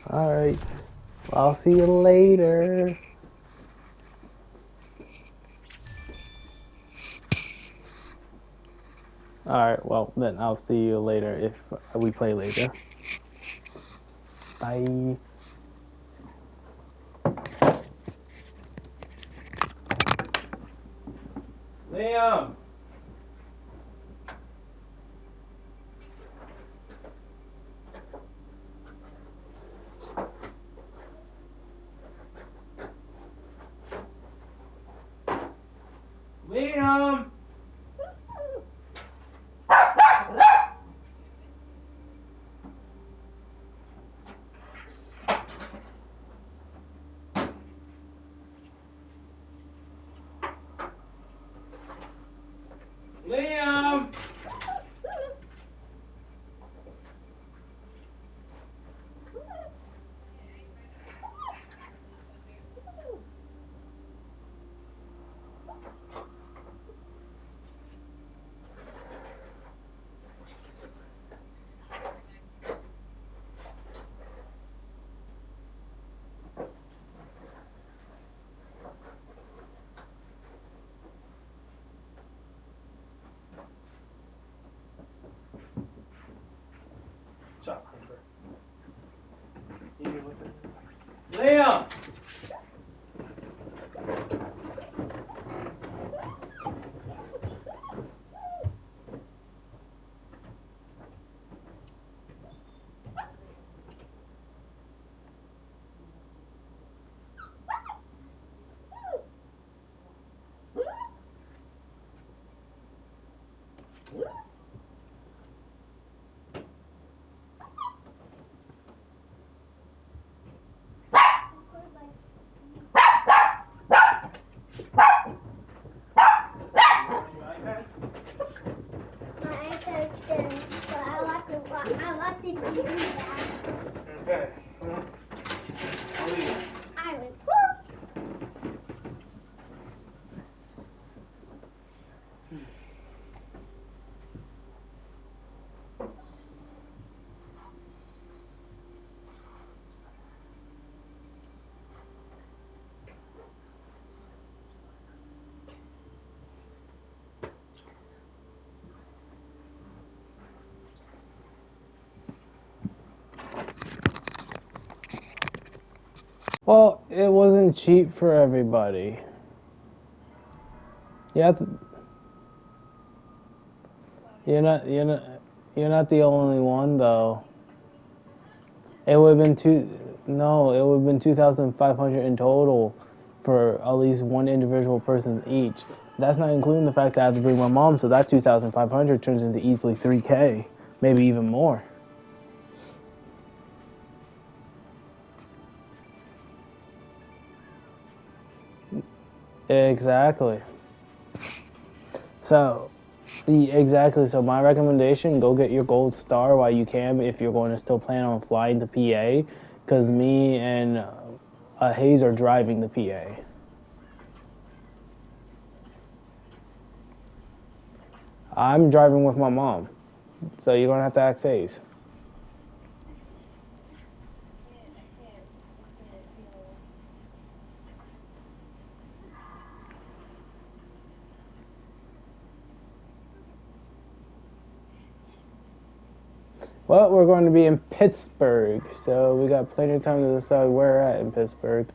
Alright. I'll see you later. Alright, well, then I'll see you later if we play later. Bye. Liam! Liam! Liam! Liam! Okay. I'll leave. Well, it wasn't cheap for everybody. You have to, you're not the only one though. It would have been it would have been 2,500 in total for at least one individual person each. That's not including the fact that I have to bring my mom, so that 2,500 turns into easily 3K, maybe even more. Exactly. So, exactly. So my recommendation: go get your gold star while you can, if you're going to still plan on flying to PA, because me and Hayes are driving the PA. I'm driving with my mom, so you're gonna have to ask Hayes. Well, we're going to be in Pittsburgh, so we got plenty of time to decide where we're at in Pittsburgh.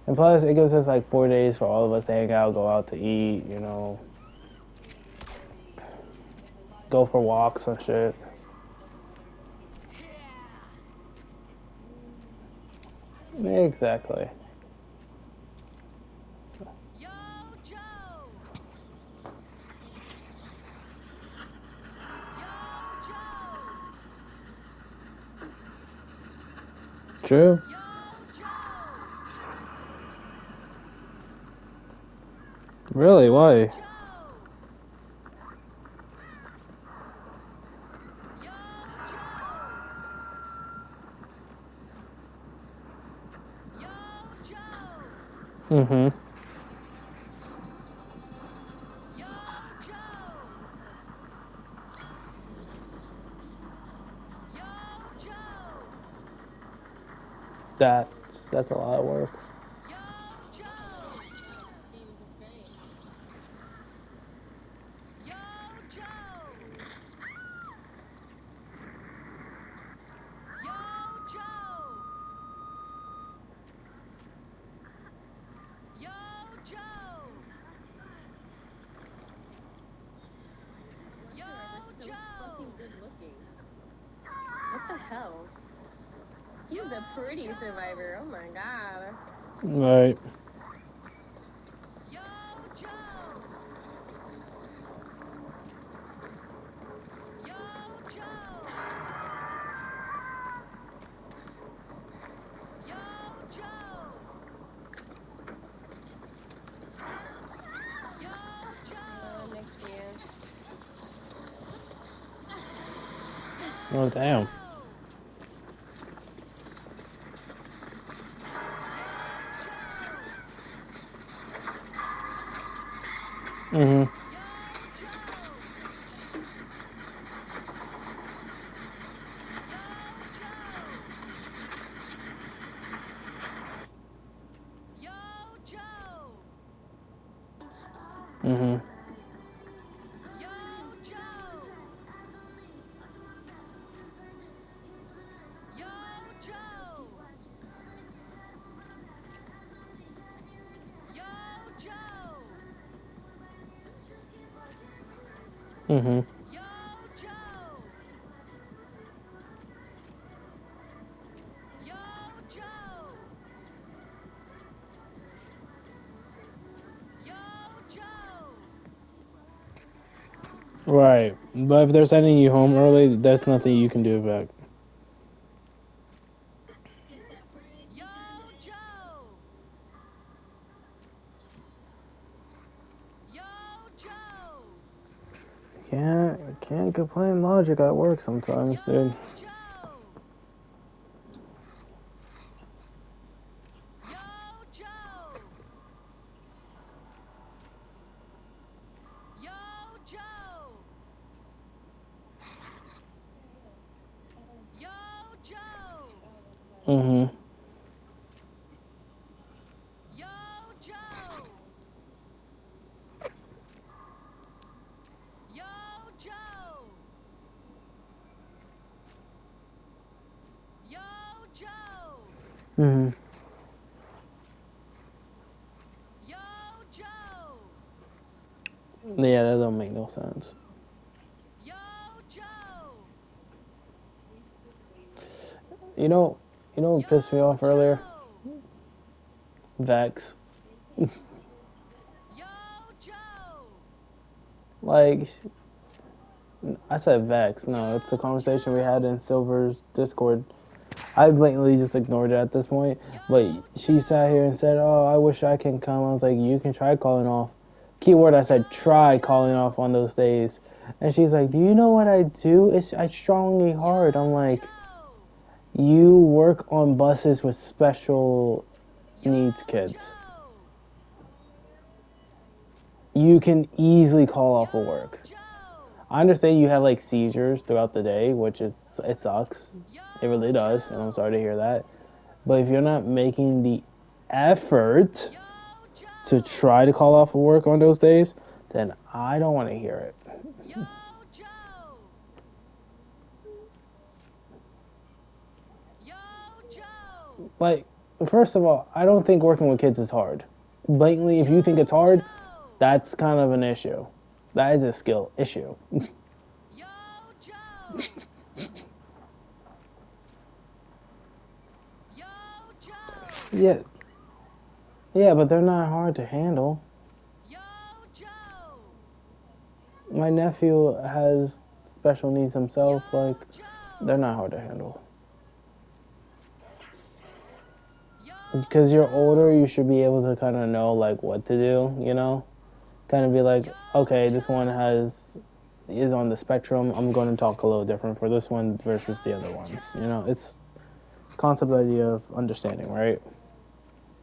And plus, it gives us like 4 days for all of us to hang out, go out to eat, go for walks and shit. Exactly. Yo, Joe! Yo, Joe! True. Yo, Joe! Really? Why? Joe! Yo, Joe! Yo, Joe! Mm-hmm. Yo, Joe! Yo, Joe! That's a lot of work. Yo, Joe. Games is great. Yo, Joe. Yo, Joe. Yo, Joe. Why is Yo, Survivor so Joe. fucking good looking? What the hell? He's a pretty survivor. Oh my god. Right. Yo, Joe. Yo, Joe. Yo, Joe. Yo, Joe. Next to you. Yo, Oh damn. Joe. Yo, Joe. Mhm. Yo, Joe. Yo, Joe. Yo, Joe. Mhm. Yo, Joe. Yo, Joe. Yo, Joe. Mhm. Yo, Joe. Yo, Joe. Yo, Joe. Right. But if they're sending you home early, there's nothing you can do about it. Yo, Joe. Yo, Joe. Can't complain logic at work sometimes, Yo, dude. Joe. Yo, Joe. Yo, Joe. Yo, Joe. Mhm. Yo, Joe. Yo, Joe. Yo, Joe. Mhm. Yo, Joe. Yeah, that don't make no sense. Yo, Joe. You know what pissed me off earlier? Joe. Vex. Yo, Joe. Like, I said Vex. No, it's the conversation we had in Silver's Discord. I blatantly just ignored it at this point. But she sat here and said, "Oh, I wish I can come." I was like, "You can try calling off." Keyword, I said, "Try calling off on those days." And she's like, "Do you know what I do? I strongly hard." I'm like, "You work on buses with special needs kids. You can easily call off of work." I understand you have like seizures throughout the day, which is it sucks. It really does, and I'm sorry to hear that. But if you're not making the effort to try to call off of work on those days, then I don't want to hear it. Yo, Joe. Yo, Joe. Like, first of all, I don't think working with kids is hard. Blatantly, if you think it's hard, that's kind of an issue. That is a skill issue. Yo, Joe. Yo, Joe. Yeah, yeah, but they're not hard to handle. Yo, Joe. My nephew has special needs himself. Like, Joe. they're not hard to handle. Yo, Because you're Joe. older, you should be able to kind of know like what to do. You know, kind of be like, okay, this one is on the spectrum. I'm going to talk a little different for this one versus the other ones. You know, it's concept idea of understanding, right?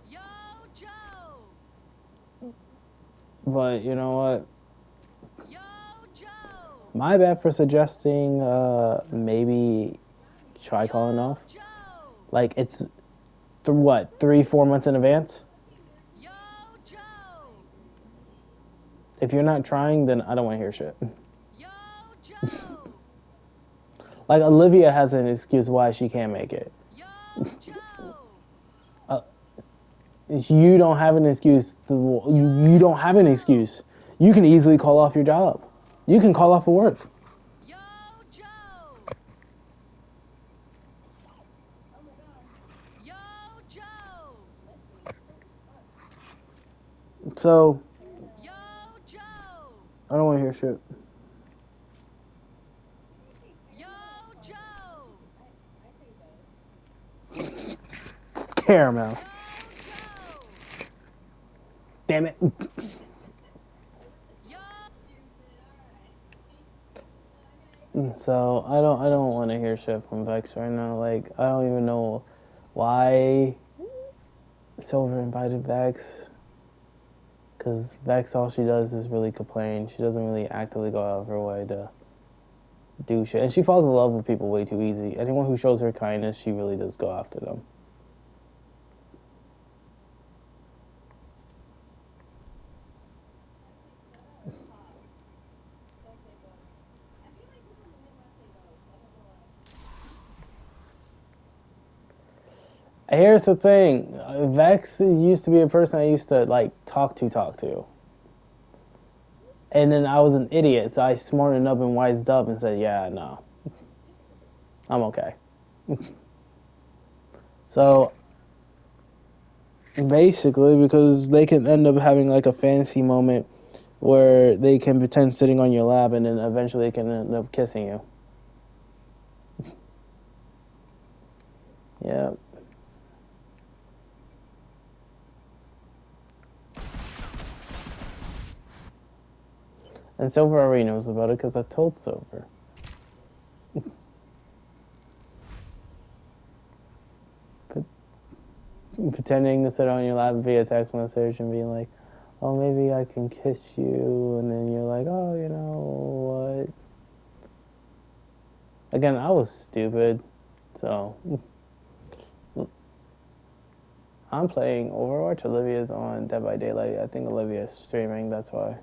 Yo, Joe. But you know what? Yo, Joe. My bad for suggesting maybe try calling off. Joe. Like it's what, 3-4 months in advance? Yo, Joe. If you're not trying, then I don't want to hear shit. Yo, Joe. Like, Olivia has an excuse why she can't make it. Yo, Joe. You don't have an excuse. You don't have an excuse. You can easily call off your job. You can call off of work. Yo, Joe. Yo, Joe. So, Yo, Joe. I don't want to hear shit. Yo, Joe. Caramel. Yo, Joe. Damn it. Yo. So, I don't want to hear shit from Vex right now. Like, I don't even know why Silver invited Vex. Because Vex, all she does is really complain. She doesn't really actively go out of her way to do shit. And she falls in love with people way too easy. Anyone who shows her kindness, she really does go after them. Here's the thing. Vex used to be a person I used to, like, talk to. And then I was an idiot, so I smartened up and wised up and said, yeah, no. I'm okay. So, basically, because they can end up having, like, a fantasy moment where they can pretend sitting on your lap and then eventually they can end up kissing you. Yeah. And Silver already knows about it because I told Silver. Pretending to sit on your lap via text message and being like, oh, maybe I can kiss you, and then you're like, oh, you know what? Again, I was stupid, so I'm playing Overwatch. Olivia's on Dead by Daylight. I think Olivia's streaming, that's why.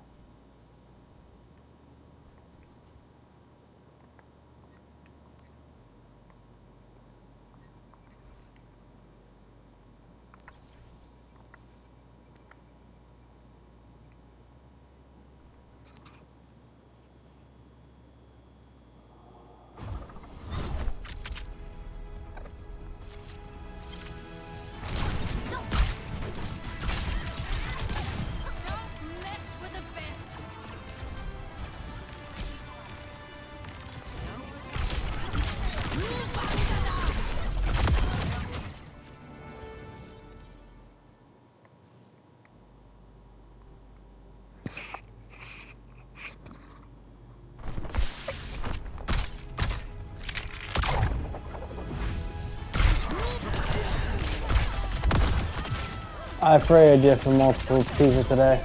I Freya did for multiple people today.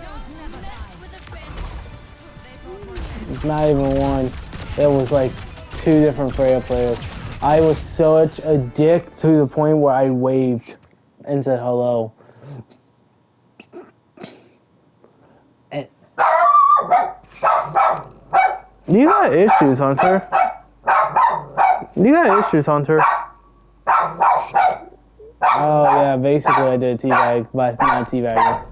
It's not even one. It was like 2 different Freya players. I was such a dick to the point where I waved and said hello. And you got issues, Hunter. You got issues, Hunter. Oh yeah, basically I did a teabag, but not teabagging.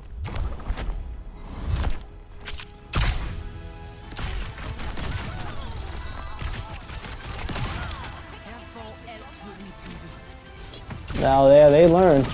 Now yeah, they learned.